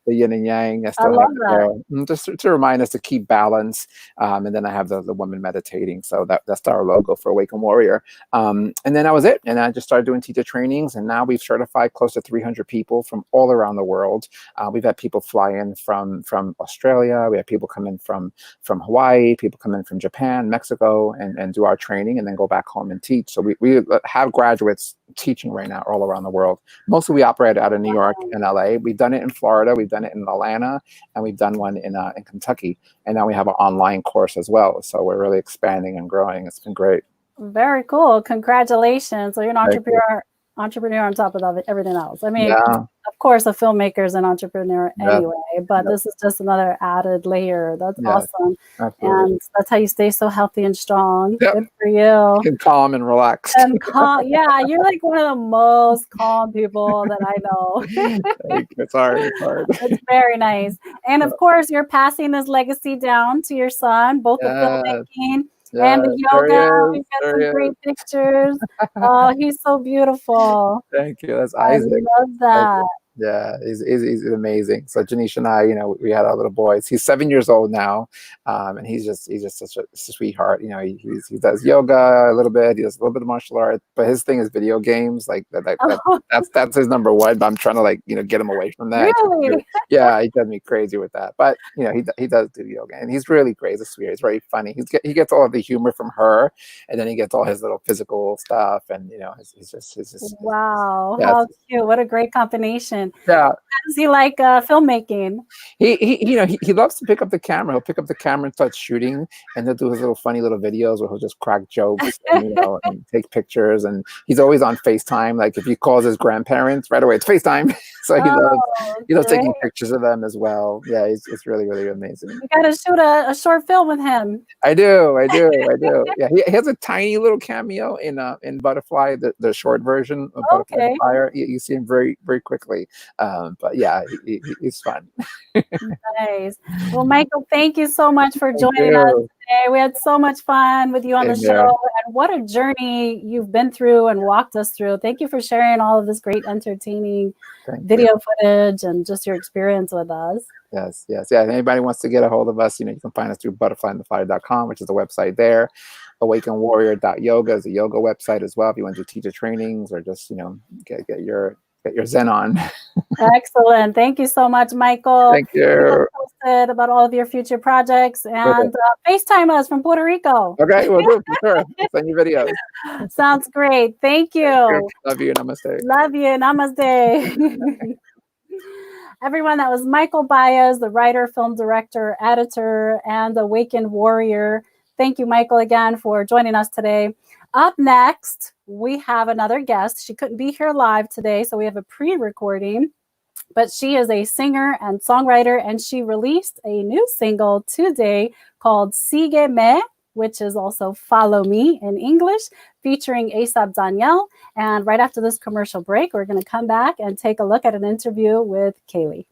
the yin and yang. I still have it there, just to remind us to keep balance. And then I have the woman meditating. So that's our logo for Awaken Warrior. And then that was it. And I just started doing teacher trainings. And now we've certified close to 300 people from all around the world. We've had people fly in from Australia. We have people come in from Hawaii, people come in from Japan, Mexico, and do our training and then go back home and teach. So we have graduates teaching right now all around the world. Mostly we operate out of New York and LA. We've done it in Florida, we've done it in Atlanta, and we've done one in Kentucky. And now we have an online course as well. So we're really expanding and growing. It's been great. Very cool. Congratulations. So you're an entrepreneur on top of everything else. I mean, of course, a filmmaker is an entrepreneur anyway, but this is just another added layer. That's awesome. Absolutely. And that's how you stay so healthy and strong. Good for you. And calm and relaxed. And calm. Yeah, you're like one of the most calm people that I know. It's hard. It's very nice. And of course, you're passing this legacy down to your son, both the filmmaking and the yoga. We've got some great pictures. Oh, he's so beautiful. Thank you. That's Isaac. I love that. Yeah, he's amazing. So Janice and I, we had our little boys. He's 7 years old now, and he's just such a sweetheart. He does yoga a little bit. He does a little bit of martial art, but his thing is video games. That's his number one. But I'm trying to get him away from that. Really? Yeah, he does me crazy with that. But he does do yoga, and he's really great. He's sweet. He's very funny. He gets all of the humor from her, and then he gets all his little physical stuff, and he's just wow, how cute! What a great combination. Yeah. How does he like filmmaking? He loves to pick up the camera. He'll pick up the camera and start shooting, and he'll do his little funny little videos where he'll just crack jokes and, and take pictures. And he's always on FaceTime. Like if he calls his grandparents, right away it's FaceTime. So he loves taking pictures of them as well. Yeah, it's really, really amazing. You got to shoot a short film with him. I do. Yeah, he has a tiny little cameo in Butterfly, the short version of Butterfly the Fire. You see him very, very quickly. But yeah, he's fun. Nice. Well, Michael, thank you so much for joining us today. We had so much fun with you on the show, and what a journey you've been through and walked us through. Thank you for sharing all of this great, entertaining video footage and just your experience with us. Yes. Yeah. If anybody wants to get a hold of us, you can find us through butterflyandthefire.com, which is the website there. Awakenwarrior.yoga is a yoga website as well. If you want to do teacher trainings or just, get your Zen on. Excellent. Thank you so much, Michael. Thank you. Posted about all of your future projects and FaceTime us from Puerto Rico. Okay, we'll do for sure. Send you videos. Sounds great. Thank you. Love you. Namaste. Love you. Namaste. Everyone, that was Michael Baez, the writer, film director, editor, and Awakened Warrior. Thank you, Michael, again for joining us today. Up next, we have another guest. She couldn't be here live today, so we have a pre-recording, but she is a singer and songwriter, and she released a new single today called Sigueme, which is also Follow Me in English, featuring A$AP Daniel. And right after this commercial break, we're going to come back and take a look at an interview with Kaylee.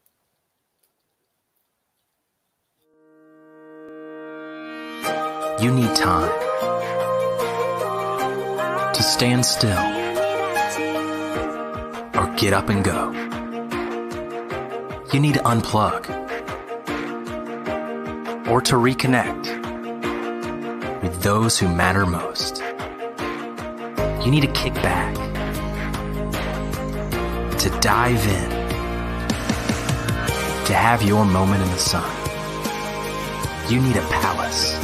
You need time to stand still or get up and go. You need to unplug or to reconnect with those who matter most. You need to kick back, to dive in, to have your moment in the sun. You need a palace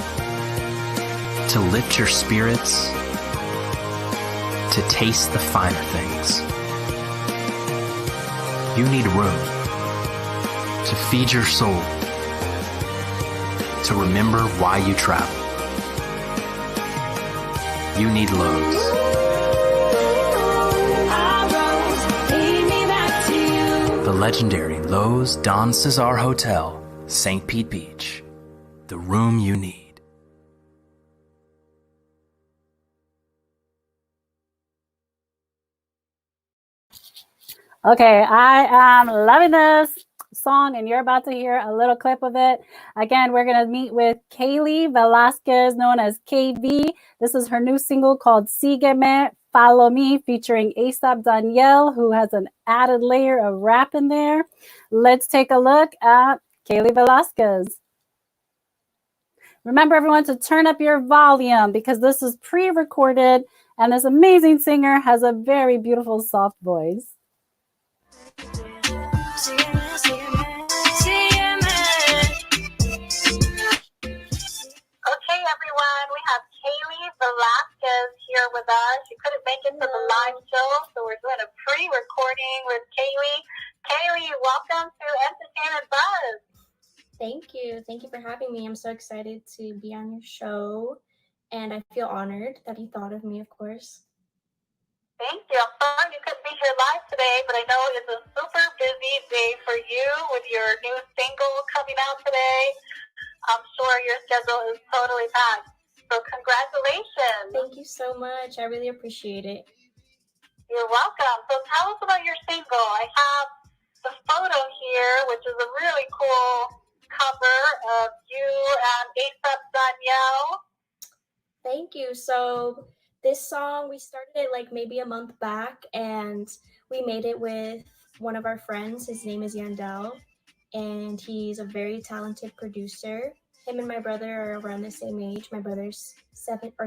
to lift your spirits, to taste the finer things. You need room to feed your soul, to remember why you travel. You need Lowe's. The legendary Lowe's Don Cesar Hotel, St. Pete Beach. The room you need. Okay, I am loving this song, and you're about to hear a little clip of it. Again, we're going to meet with Kaylee Velazquez, known as KB. This is her new single called Sigueme, Follow Me featuring A$AP Danielle, who has an added layer of rap in there. Let's take a look at Kaylee Velazquez. Remember, everyone, to turn up your volume because this is pre-recorded and this amazing singer has a very beautiful, soft voice. Okay, everyone, we have Kaylee Velazquez here with us. She couldn't make it to the live show, so we're doing a pre-recording with Kaylee. Kaylee, welcome to Entertainment Buzz. Thank you. Thank you for having me. I'm so excited to be on your show, and I feel honored that you thought of me, of course. Thank you. I'm sorry you couldn't be here live today, but I know it's a super busy day for you with your new single coming out today. I'm sure your schedule is totally packed. So congratulations. Thank you so much. I really appreciate it. You're welcome. So tell us about your single. I have the photo here, which is a really cool cover of you and A$AP Danielle. Thank you. So this song, we started it like maybe a month back, and we made it with one of our friends. His name is Yandel, and he's a very talented producer. Him and my brother are around the same age. My brother's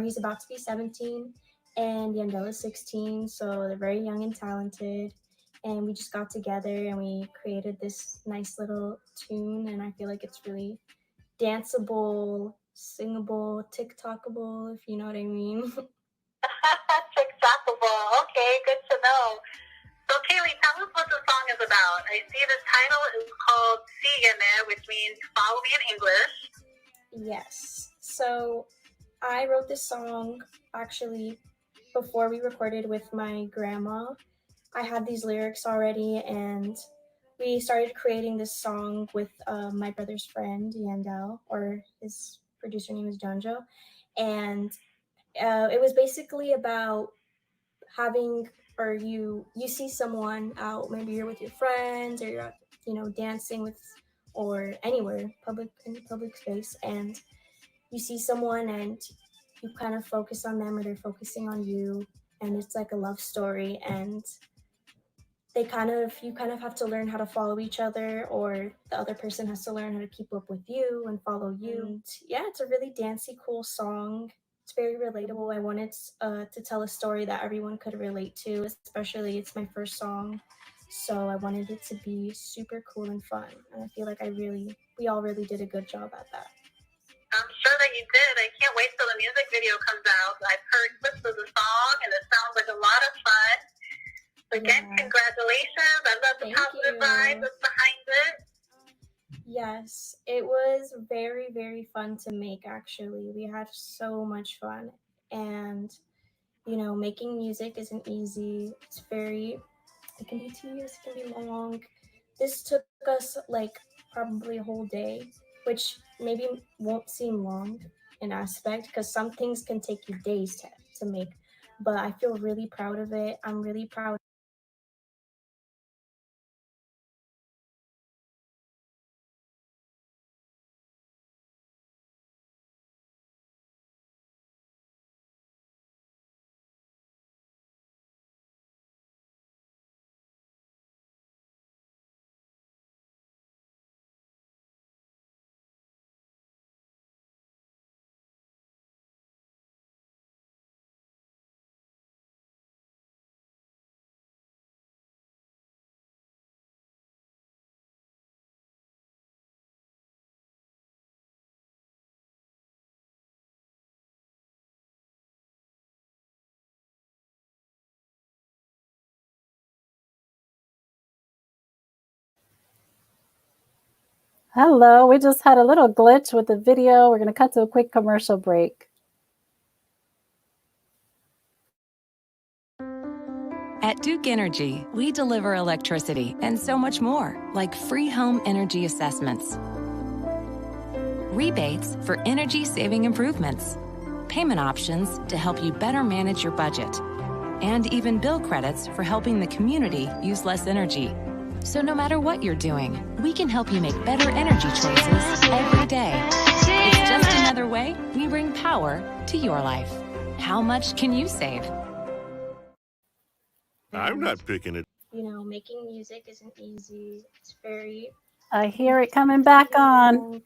he's about to be 17, and Yandel is 16, so they're very young and talented. And we just got together and we created this nice little tune, and I feel like it's really danceable, singable, TikTokable, if you know what I mean. TikTokable. Okay, good to know. So Kaylee, tell us what the song is about. I see the title is called Sigueme, which means follow me in English. Yes. So I wrote this song actually before we recorded with my grandma. I had these lyrics already, and we started creating this song with my brother's friend, Yandel, or his producer name is Janjo. And it was basically about having, or you see someone out, maybe you're with your friends or you're, dancing with, or anywhere, in public space, and you see someone and you kind of focus on them or they're focusing on you, and it's like a love story, and you kind of have to learn how to follow each other, or the other person has to learn how to keep up with you and follow you. And yeah, it's a really dancey, cool song. It's very relatable. I wanted to tell a story that everyone could relate to, especially it's my first song. So I wanted it to be super cool and fun. And I feel like we all really did a good job at that. I'm sure that you did. I can't wait till the music video comes out. I've heard clips of the song, and it sounds like a lot of fun. Again, congratulations. I love the positive vibe that's behind it. Yes, it was very, very fun to make, actually. We had so much fun. And, making music isn't easy. It can be tedious, it can be long. This took us probably a whole day, which maybe won't seem long in aspect because some things can take you days to make. But I feel really proud of it. I'm really proud. Hello, we just had a little glitch with the video. We're going to cut to a quick commercial break. At Duke Energy, we deliver electricity and so much more, like free home energy assessments, rebates for energy-saving improvements, payment options to help you better manage your budget, and even bill credits for helping the community use less energy. So no matter what you're doing, we can help you make better energy choices every day. It's just another way we bring power to your life. How much can you save? I'm not picking it. Making music isn't easy. It's very. I hear it coming back on.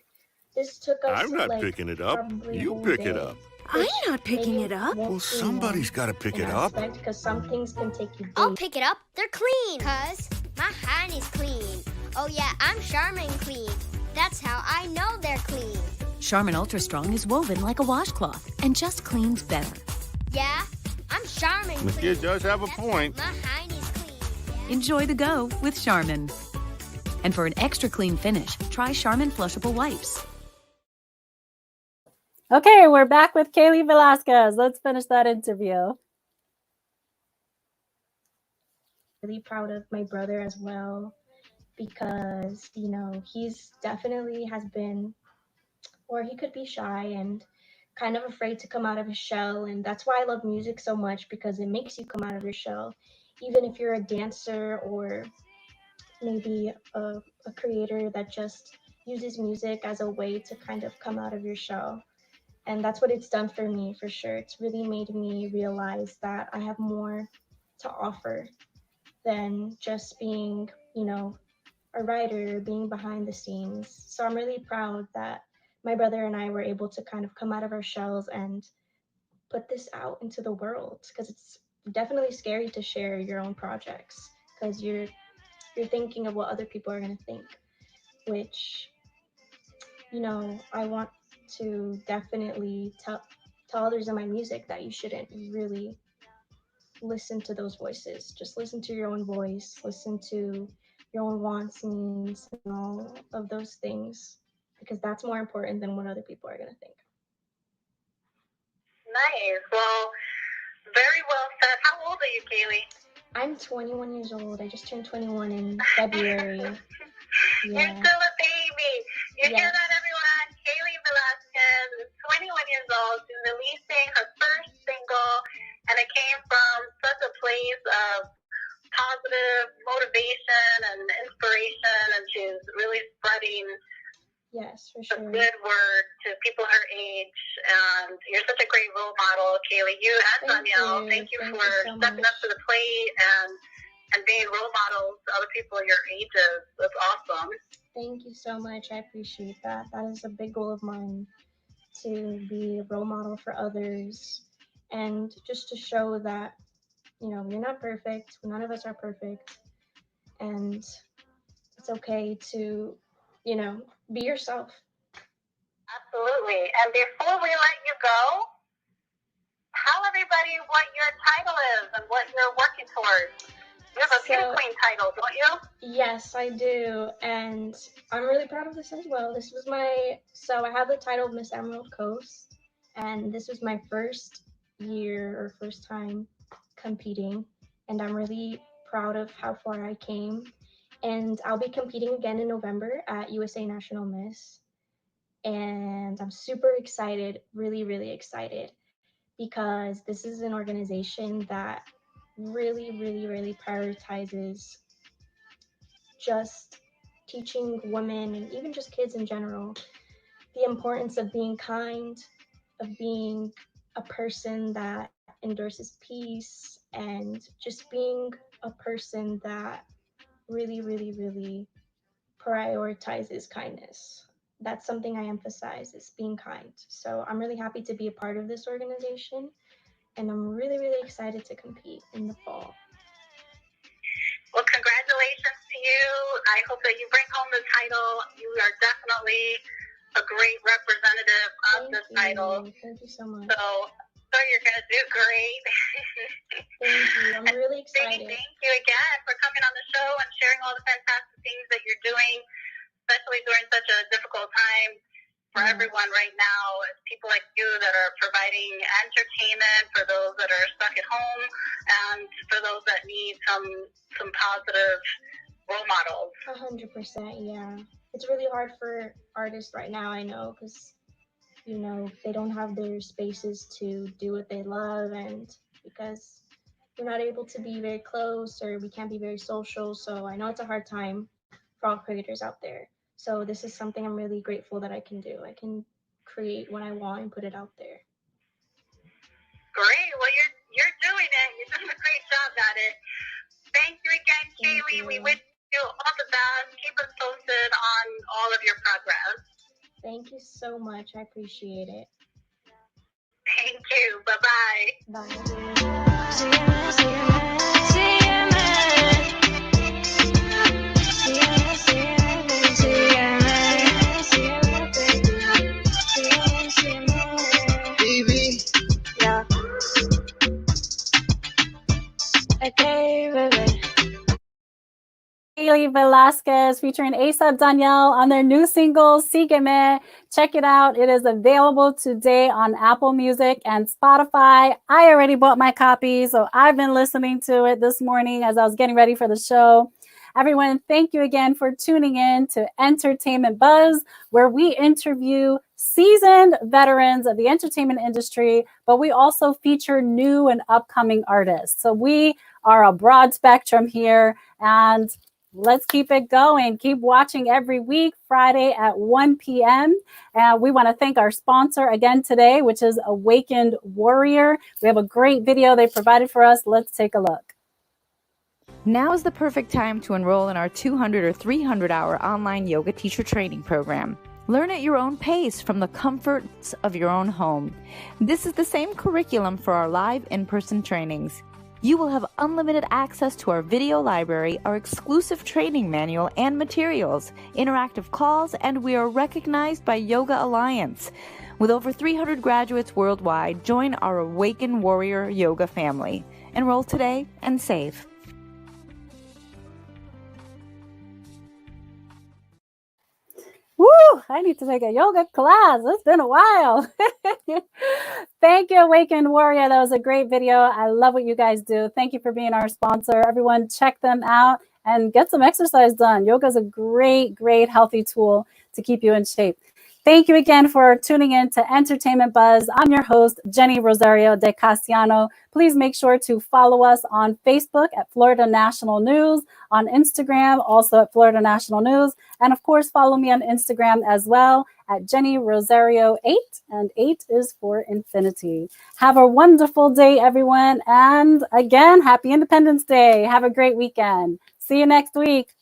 This took us I'm not picking it up. probably You a whole pick day, it up. I'm not picking it up. Well, somebody's got to pick it up. Because some things can take you days. I'll pick it up. They're clean. Cause my hand is clean. Oh yeah, I'm Charmin clean. That's how I know they're clean. Charmin Ultra Strong is woven like a washcloth and just cleans better. Yeah, I'm Charmin The clean. kid does have a point. My hand is clean. Yeah. Enjoy the go with Charmin. And for an extra clean finish, try Charmin Flushable Wipes. Okay, we're back with Kaylee Velazquez. Let's finish that interview. Really proud of my brother as well, because he's definitely has been, or he could be shy and kind of afraid to come out of his shell. And that's why I love music so much, because it makes you come out of your shell. Even if you're a dancer or maybe a creator that just uses music as a way to kind of come out of your shell. And that's what it's done for me, for sure. It's really made me realize that I have more to offer than just being, a writer, being behind the scenes. So I'm really proud that my brother and I were able to kind of come out of our shells and put this out into the world, because it's definitely scary to share your own projects, because you're thinking of what other people are going to think, which, I want to definitely tell others in my music that you shouldn't really listen to those voices. Just listen to your own voice, listen to your own wants, needs, and all of those things, because that's more important than what other people are going to think. Nice. Well, very well said. How old are you, Kaylee? I'm 21 years old. I just turned 21 in February. You're still a baby. You hear that, everyone? Kaylee Velazquez is 21 years old. She's releasing her first single, and it came from such a place of positive motivation and inspiration, and she's really spreading the good word to people her age. And you're such a great role model, Kaylee. You and Danielle, thank you for stepping up to the plate and being role models to other people your ages. That's awesome. Thank you so much. I appreciate that. That is a big goal of mine, to be a role model for others, and just to show that, you're not perfect. None of us are perfect. And it's okay to, be yourself. Absolutely. And before we let you go, tell everybody what your title is and what you're working towards. You have a Beauty Queen title, don't you? Yes, I do. And I'm really proud of this as well. So I have the title of Miss Emerald Coast, and this was my first year or first time competing. And I'm really proud of how far I came. And I'll be competing again in November at USA National Miss. And I'm super excited, really, really excited, because this is an organization that really, really, really prioritizes just teaching women, and even just kids in general, the importance of being kind, of being a person that endorses peace, and just being a person that really, really, really prioritizes kindness. That's something I emphasize, is being kind. So I'm really happy to be a part of this organization, and I'm really, really excited to compete in the fall. Well, congratulations to you. I hope that you bring home the title. You are definitely a great representative of this title. Thank you so much. So you're going to do great. Thank you. I'm really excited. Thank you again for coming on the show and sharing all the fantastic things that you're doing, especially during such a difficult time for everyone right now. It's people like you that are providing entertainment for those that are stuck at home, and for those that need some positive role models. 100%, yeah. It's really hard for artists right now, I know, because, they don't have their spaces to do what they love, and because we're not able to be very close, or we can't be very social. So I know it's a hard time for all creators out there. So this is something I'm really grateful that I can do. I can create what I want and put it out there. Great. Well, you're doing it. You're doing a great job at it. so much. I appreciate it. Thank you. Bye-bye. Baby. Yeah. Okay, baby. Kaylee Velazquez featuring ASAP Danielle on their new single, Sigueme. Check it out. It is available today on Apple Music and Spotify. I already bought my copy, so I've been listening to it this morning as I was getting ready for the show. Everyone, thank you again for tuning in to Entertainment Buzz, where we interview seasoned veterans of the entertainment industry, but we also feature new and upcoming artists. So we are a broad spectrum here, and let's keep it going. Keep watching every week, Friday at 1 p.m. And we want to thank our sponsor again today, which is Awakened Warrior. We have a great video they provided for us. Let's take a look. Now is the perfect time to enroll in our 200 or 300-hour online yoga teacher training program. Learn at your own pace from the comforts of your own home. This is the same curriculum for our live in-person trainings. You will have unlimited access to our video library, our exclusive training manual and materials, interactive calls, and we are recognized by Yoga Alliance. With over 300 graduates worldwide, join our Awaken Warrior Yoga family. Enroll today and save. Woo! I need to take a yoga class. It's been a while. Thank you, Awakened Warrior. That was a great video. I love what you guys do. Thank you for being our sponsor. Everyone, check them out and get some exercise done. Yoga is a great, great healthy tool to keep you in shape. Thank you again for tuning in to Entertainment Buzz. I'm your host, Jenny Rosario de Casiano. Please make sure to follow us on Facebook at Florida National News, on Instagram, also at Florida National News, and of course, follow me on Instagram as well at Jenny Rosario 8, and 8 is for infinity. Have a wonderful day, everyone. And again, happy Independence Day. Have a great weekend. See you next week.